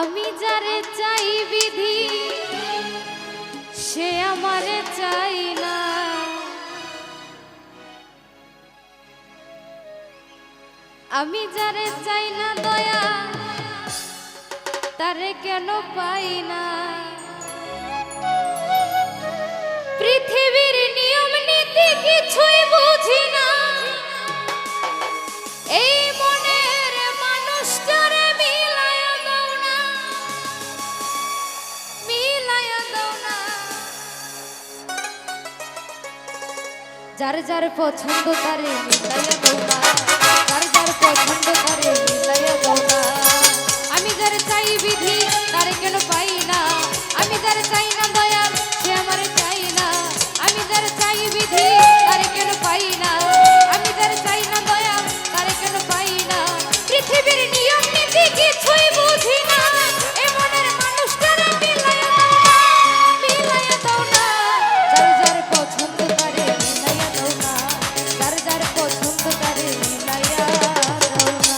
আমি যারে চাই বিধি সে আমারে চাই না। আমি যারে চাই না দয়া তারে কেন পাই না। পৃথিবীর নিয়ম নীতি কিছুই বুঝি না। এই মনের মানুষটারে মিলায়া দাও না, মিলায়া দাও না। যার যার পছন্দ তারে মিলায়া দাও না, যার যার পছন্দ তারে মিলায়া দাও না। আমি যারে চাই বিধি তারে কেন পাই না। আমি যারে চাই না দয়া সে আমারে চাই না। আমি যারে চাই বিধি তারে কেন পাই না। আমি যারে চাই না দয়া তারে কেন পাই না। পৃথিবীর নিয়ম নীতি কিছুই বুঝি না। এ মনের মানুষটারে মিলায়া দাও না, মিলায়া দাও না। যার যার পছন্দ তারে মিলায়া দাও না, যার যার পছন্দ তারে মিলায়া দাও না।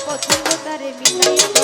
পছন্দ তারে মিলায়া